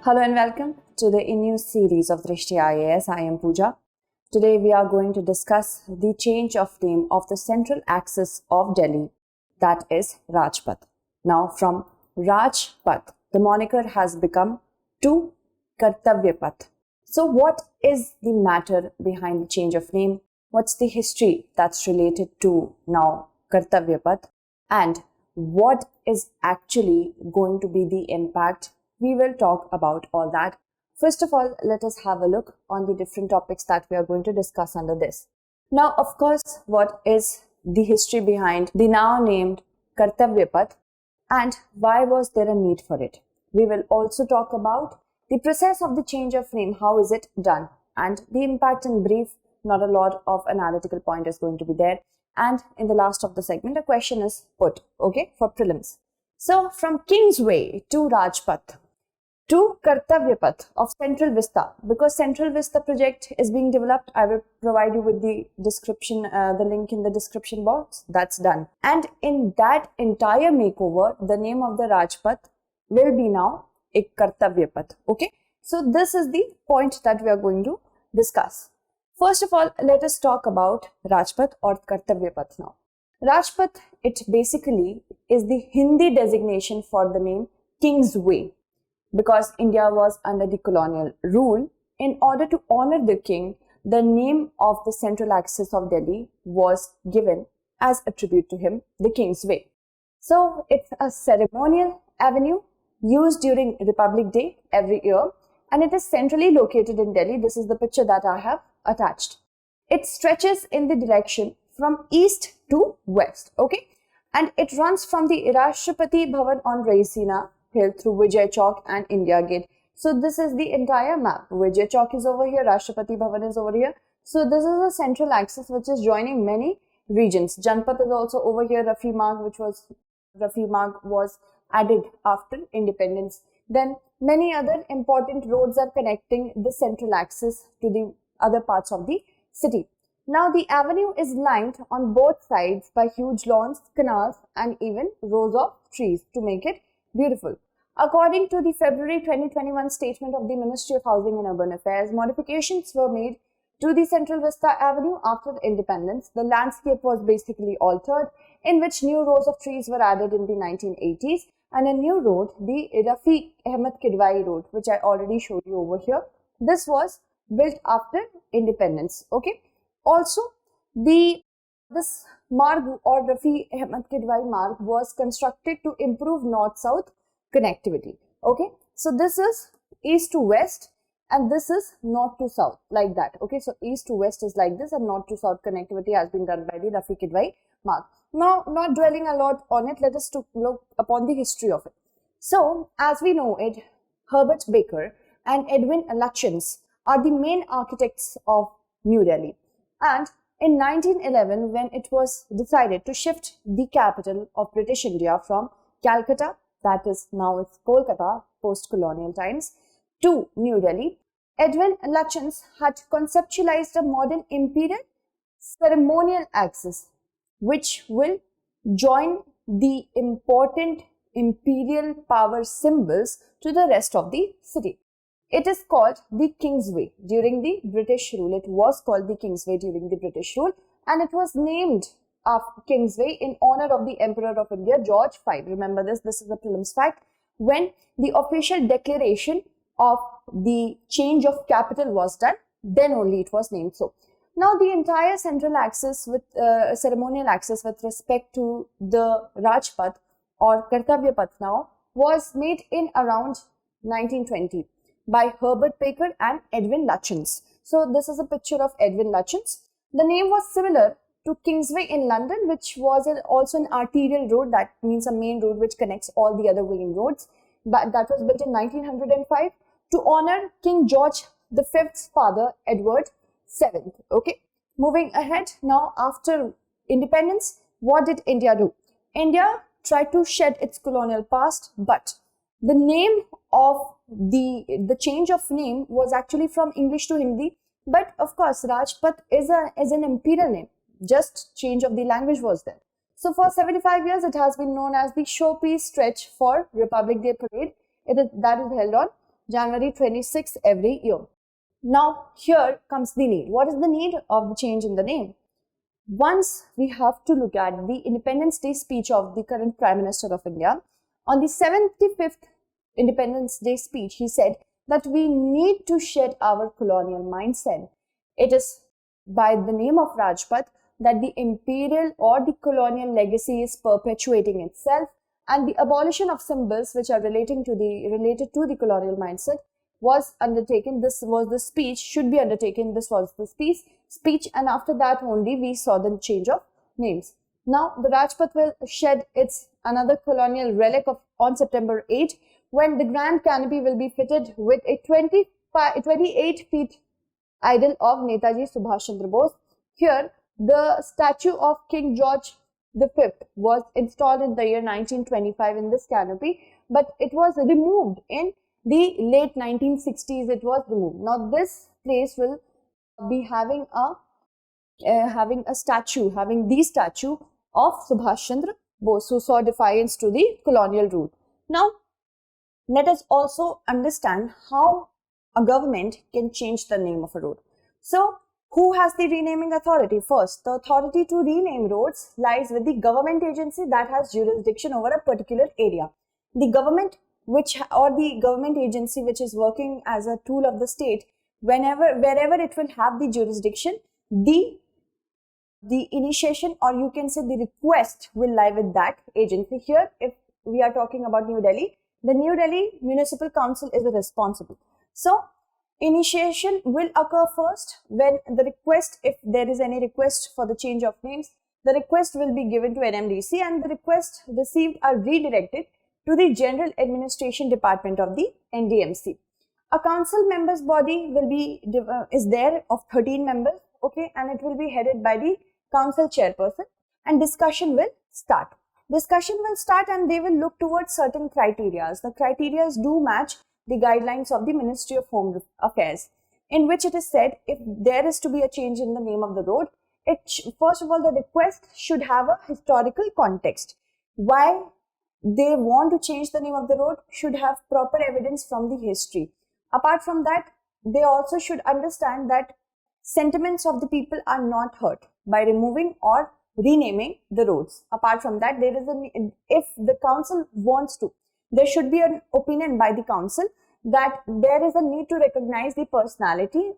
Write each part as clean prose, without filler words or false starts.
Hello and welcome to the new series of Drishti IAS. I am Pooja. Today we are going to discuss the change of name of the central axis of Delhi, that is Rajpath. Now from Rajpath, the moniker has become to Kartavyapath. So what is the matter behind the change of name? What's the history that's related to now Kartavyapath? And what is actually going to be the impact? We will talk about all that. First of all, let us have a look on the different topics that we are going to discuss under this. Now, of course, what is the history behind the now named Kartavyapath and why was there a need for it? We will also talk about the process of the change of name, how is it done, and the impact in brief. Not a lot of analytical point is going to be there. And in the last of the segment, a question is put, okay, for prelims. So, from Kingsway to Rajpath, to Kartavyapath of Central Vista, because Central Vista project is being developed. I will provide you with the description, the link in the description box. That's done. And in that entire makeover, the name of the Rajpath will be now a Kartavyapath. Okay. So this is the point that we are going to discuss. First of all, let us talk about Rajpath or Kartavyapath now. Rajpath, it basically is the Hindi designation for the name Kingsway. Because India was under the colonial rule, in order to honor the king, the name of the central axis of Delhi was given as a tribute to him, the Kingsway. So it's a ceremonial avenue used during Republic Day every year, and it is centrally located in Delhi. This is the picture that I have attached. It stretches in the direction from east to west, okay? And it runs from the Rashtrapati Bhavan on Raisina Hill through Vijay Chowk and India Gate. So this is the entire map. Vijay Chowk is over here, Rashtrapati Bhavan is over here. So this is a central axis which is joining many regions. Janpath is also over here. Rafi Marg was added after independence. Then many other important roads are connecting the central axis to the other parts of the city. Now the avenue is lined on both sides by huge lawns, canals and even rows of trees to make it beautiful. According to the February 2021 statement of the Ministry of Housing and Urban Affairs, modifications were made to the Central Vista Avenue after independence. The landscape was basically altered, in which new rows of trees were added in the 1980s and a new road, the 𝐃𝐫𝐢𝐬𝐡𝐭𝐢 road, which I already showed you over here. This was built after independence. Okay. Also, this marg or 𝐃𝐫𝐢𝐬𝐡𝐭𝐢 marg was constructed to improve north-south connectivity. Okay, so this is east to west and this is north to south, like that. Okay, so east to west is like this and north to south connectivity has been done by the 𝐃𝐫𝐢𝐬𝐡𝐭𝐢 marg. Now, not dwelling a lot on it, let us look upon the history of it. So, as we know it, Herbert Baker and Edwin Lutyens are the main architects of New Delhi. And in 1911, when it was decided to shift the capital of British India from Calcutta, that is now it's Kolkata, post-colonial times, to New Delhi, Edwin Lutyens had conceptualized a modern imperial ceremonial axis, which will join the important imperial power symbols to the rest of the city. It is called the Kingsway during the British rule. It was called the Kingsway during the British rule and it was named after Kingsway in honor of the Emperor of India, George V. Remember this is a prelims fact. When the official declaration of the change of capital was done, then only it was named so. Now the entire central axis with ceremonial axis with respect to the Rajpath or Kartavyapath now was made in around 1920 by Herbert Baker and Edwin Lutyens. So this is a picture of Edwin Lutyens. The name was similar to Kingsway in London, which was also an arterial road, that means a main road which connects all the other main roads. But that was built in 1905 to honor King George V's father, Edward VII. Okay, moving ahead now, after independence, what did India do? India tried to shed its colonial past, but the name of the change of name was actually from English to Hindi. But of course, Rajpath is an imperial name. Just change of the language was there. So for 75 years, it has been known as the showpiece stretch for Republic Day Parade. That is held on January 26th every year. Now, here comes the need. What is the need of the change in the name? Once we have to look at the Independence Day speech of the current Prime Minister of India. On the 75th Independence Day speech, he said that we need to shed our colonial mindset. It is by the name of Rajpath that the imperial or the colonial legacy is perpetuating itself, and the abolition of symbols which are related to the colonial mindset was undertaken. This was the speech, should be undertaken. This was the speech, and after that only we saw the change of names. Now, the Rajpath will shed its another colonial relic on September 8, when the grand canopy will be fitted with a 28 feet idol of Netaji Subhash Chandra Bose. Here, the statue of King George V was installed in the year 1925 in this canopy, but it was removed in the late 1960s. It was removed. Now, this place will be having the statue of Subhash Chandra Bose, who saw defiance to the colonial rule. Now, let us also understand how a government can change the name of a road. So, who has the renaming authority? First, the authority to rename roads lies with the government agency that has jurisdiction over a particular area. The government the government agency which is working as a tool of the state, wherever it will have the jurisdiction, the initiation, or you can say the request, will lie with that agency. Here, if we are talking about New Delhi, the New Delhi Municipal Council is responsible. So, initiation will occur first when the request, if there is any request for the change of names, the request will be given to NMDC, and the request received are redirected to the General Administration Department of the NDMC. A council members body will be is there of 13 members, okay, and it will be headed by the council chairperson, and discussion will start. And they will look towards certain criteria. The criteria do match the guidelines of the Ministry of Home Affairs, in which it is said if there is to be a change in the name of the road, first of all, the request should have a historical context. Why they want to change the name of the road should have proper evidence from the history. Apart from that, they also should understand that sentiments of the people are not hurt by removing or renaming the roads. Apart from that, if the council wants to, there should be an opinion by the council that there is a need to recognize the personality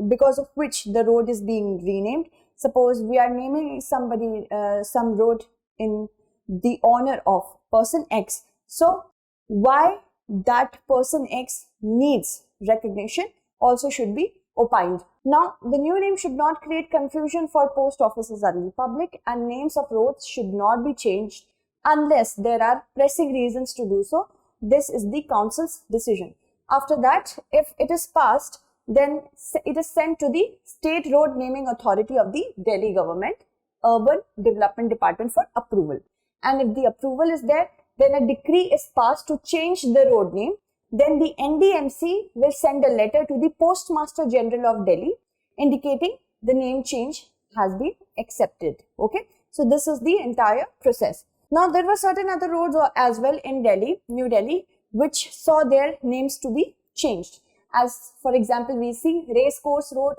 because of which the road is being renamed. Suppose we are naming somebody some road in the honor of person X. So, why that person X needs recognition also should be opined. Now, the new name should not create confusion for post offices and the public, and names of roads should not be changed unless there are pressing reasons to do so. This is the council's decision. After that, if it is passed, then it is sent to the State Road Naming Authority of the Delhi Government Urban Development Department for approval. And if the approval is there, then a decree is passed to change the road name. Then the NDMC will send a letter to the Postmaster General of Delhi indicating the name change has been accepted. Okay, so this is the entire process. Now, there were certain other roads as well in Delhi, New Delhi, which saw their names to be changed. As for example, we see Racecourse Road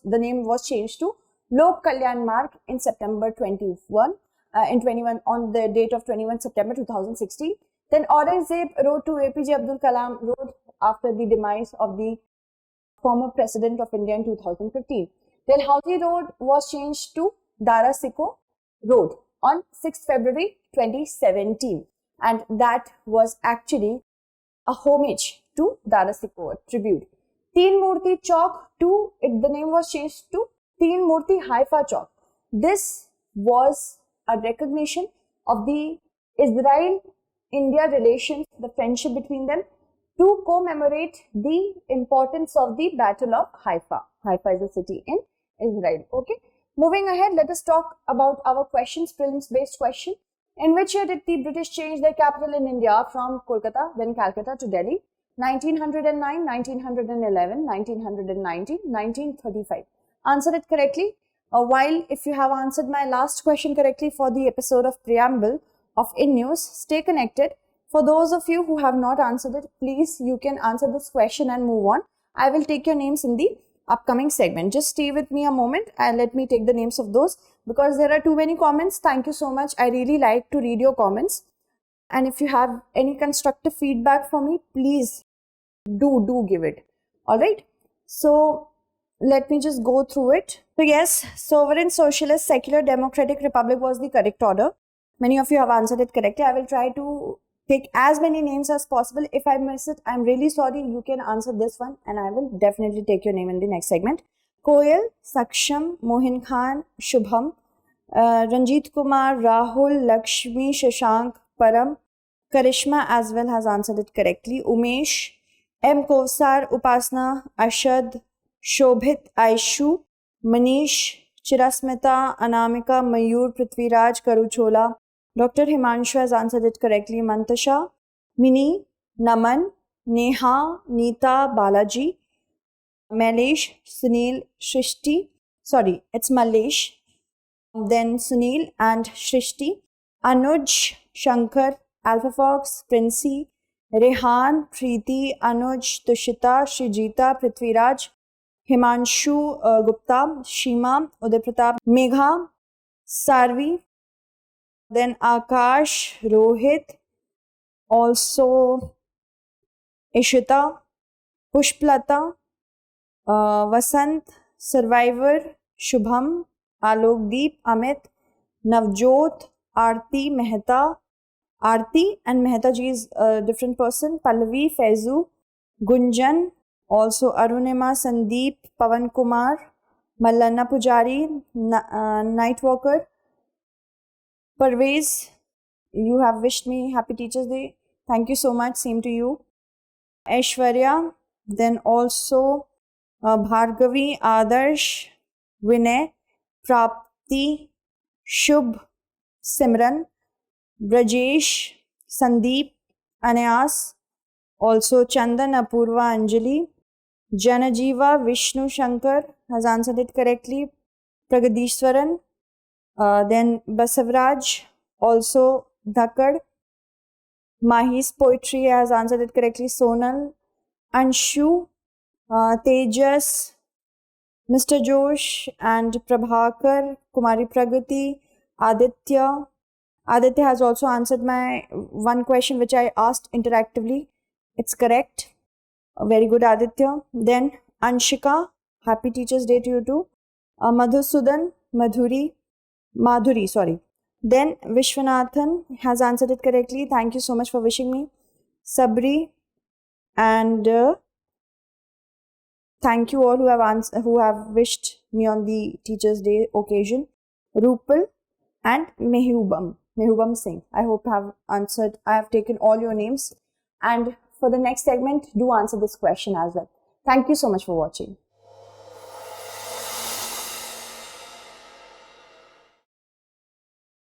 the name was changed to Lok Kalyan Marg in September 21. On the date of 21 September 2016. Then Aurangzeb Road to APJ Abdul Kalam Road after the demise of the former President of India in 2015. Dalhousie Road was changed to Dara Sikho Road on 6th February 2017, and that was actually a homage to Dara Sikho, a tribute. Teen Murti Chowk the name was changed to Teen Murti Haifa Chowk. This was a recognition of the Israel-India relations, the friendship between them, to commemorate the importance of the Battle of Haifa. Haifa is a city in Israel. Okay. Moving ahead, let us talk about our questions, prelims-based question. In which year did the British change their capital in India from Kolkata, then Calcutta, to Delhi? 1909, 1911, 1919, 1935. Answer it correctly. While if you have answered my last question correctly for the episode of Preamble of In News, stay connected For those of you who have not answered it, please, you can answer this question and move on. I will take your names in the upcoming segment. Just stay with me a moment and let me take the names of those, because there are too many comments. Thank you so much. I really like to read your comments. And if you have any constructive feedback for me, please do give it. All right. So let me just go through it. So yes, sovereign, socialist, secular, democratic, republic was the correct order. Many of you have answered it correctly. I will try to take as many names as possible. If I miss it, I'm really sorry. You can answer this one and I will definitely take your name in the next segment. Koyal, Saksham, Mohin Khan, Shubham, Ranjit Kumar, Rahul, Lakshmi, Shashank, Param, Karishma as well has answered it correctly. Umesh, M. Kovsar, Upasna, Ashad, Shobhit, Aishu, Manish, Chirasmita, Anamika, Mayur, Prithviraj, Karuchola. Dr. Himanshu has answered it correctly. Mantasha, Mini, Naman, Neha, Neeta, Balaji, Malesh, Sunil, Shrishti. Sorry, it's Malesh. Then Sunil and Shrishti. Anuj, Shankar, Alpha Fox, Princey, Rehan, Preeti, Anuj, Tushita, Shrijita, Prithviraj, Himanshu Gupta, Shima, Uday Pratap, Megha, Sarvi, then Akash, Rohit, also Ishita, Pushplata, Vasant, Survivor, Shubham, Alokdeep, Amit, Navjot, Aarti, Mehta. Aarti and Mehta ji is a different person. Pallavi, Faizu, Gunjan, also Arunima, Sandeep, Pavan Kumar, Mallanna Pujari, Nightwalker, Parvez, you have wished me Happy Teachers Day. Thank you so much. Same to you. Aishwarya, then also Bhargavi, Adarsh, Vinay, Prapti, Shubh, Simran, Brajesh, Sandeep, Anayas, also Chandan, Apurva, Anjali, Janajiva, Vishnu Shankar has answered it correctly. Pragadishwaran, then Basavraj, also Dhakad. Mahi's Poetry has answered it correctly. Sonal, Anshu, Tejas, Mr. Josh and Prabhakar, Kumari Pragati, Aditya. Aditya has also answered my one question which I asked interactively. It's correct. Very good, Aditya. Then Anshika, Happy Teachers Day to you too. Madhusudan, Madhuri, sorry. Then Vishwanathan has answered it correctly. Thank you so much for wishing me. Sabri and thank you all who have wished me on the Teachers Day occasion. Rupal and Mehubam Singh. I hope I have taken all your names. And for the next segment, do answer this question as well. Thank you so much for watching.